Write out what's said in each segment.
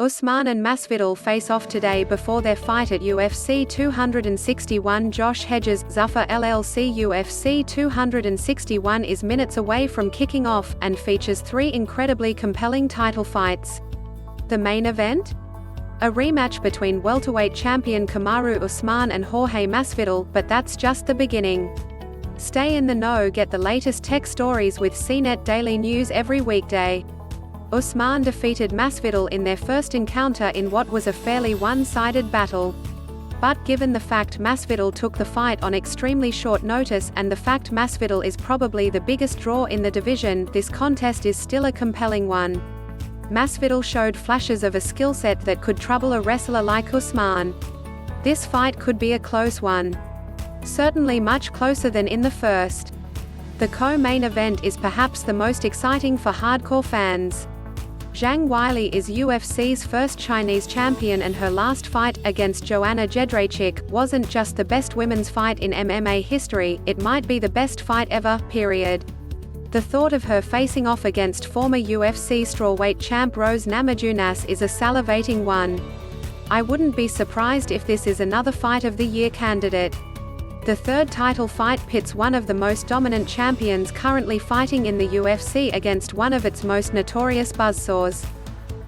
Usman and Masvidal face off today before their fight at UFC 261. Josh Hedges, Zuffa LLC. UFC 261 is minutes away from kicking off, and features three incredibly compelling title fights. The main event? A rematch between welterweight champion Kamaru Usman and Jorge Masvidal, but that's just the beginning. Stay in the know. Get the latest tech stories with CNET Daily News every weekday. Usman defeated Masvidal in their first encounter in what was a fairly one-sided battle. But given the fact Masvidal took the fight on extremely short notice and the fact Masvidal is probably the biggest draw in the division, this contest is still a compelling one. Masvidal showed flashes of a skill set that could trouble a wrestler like Usman. This fight could be a close one. Certainly much closer than in the first. The co-main event is perhaps the most exciting for hardcore fans. Zhang Weili is UFC's first Chinese champion, and her last fight, against Joanna Jędrzejczyk, wasn't just the best women's fight in MMA history, it might be the best fight ever, period. The thought of her facing off against former UFC strawweight champ Rose Namajunas is a salivating one. I wouldn't be surprised if this is another Fight of the Year candidate. The third title fight pits one of the most dominant champions currently fighting in the UFC against one of its most notorious buzzsaws.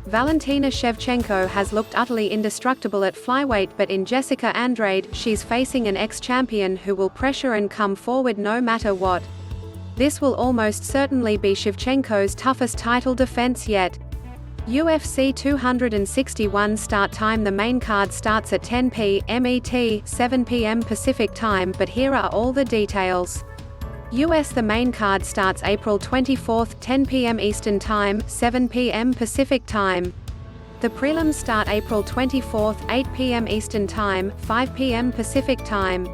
Valentina Shevchenko has looked utterly indestructible at flyweight, but in Jessica Andrade, she's facing an ex-champion who will pressure and come forward no matter what. This will almost certainly be Shevchenko's toughest title defense yet. UFC 261 start time. The main card starts at 10 p.m. MET, 7 p.m. Pacific time, but here are all the details. The main card starts April 24, 10 p.m. Eastern Time, 7 p.m. Pacific Time. The prelims start April 24, 8 p.m. Eastern Time, 5 p.m. Pacific Time.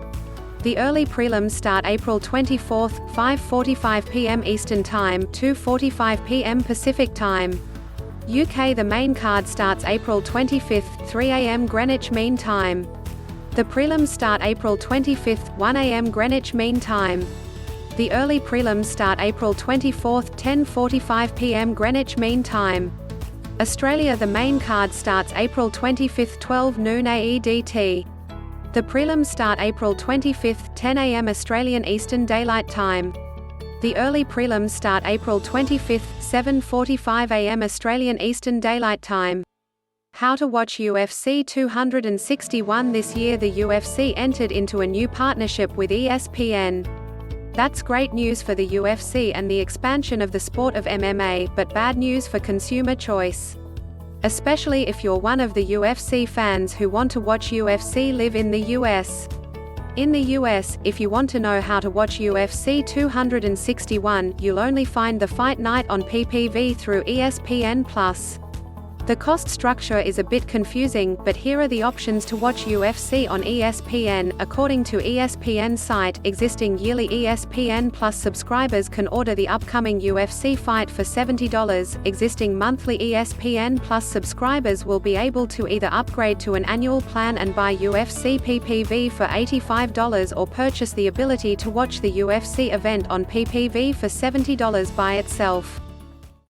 The early prelims start April 24, 5:45 p.m. Eastern Time, 2:45 p.m. Pacific Time. UK. The main card starts April 25, 3 a.m. Greenwich Mean Time. The prelims start April 25, 1 a.m. Greenwich Mean Time. The early prelims start April 24, 10:45 p.m. Greenwich Mean Time. Australia. The main card starts April 25, 12 noon AEDT. The prelims start April 25, 10 a.m. Australian Eastern Daylight Time. The early prelims start April 25, 7:45 a.m. Australian Eastern Daylight Time. How to watch UFC 261 this year. The UFC entered into a new partnership with ESPN. That's great news for the UFC and the expansion of the sport of MMA, but bad news for consumer choice. Especially if you're one of the UFC fans who want to watch UFC live in the US. In the US, if you want to know how to watch UFC 261, you'll only find the fight night on PPV through ESPN+. The cost structure is a bit confusing, but here are the options to watch UFC on ESPN. According to ESPN site, existing yearly ESPN Plus subscribers can order the upcoming UFC fight for $70. Existing monthly ESPN Plus subscribers will be able to either upgrade to an annual plan and buy UFC PPV for $85 or purchase the ability to watch the UFC event on PPV for $70 by itself.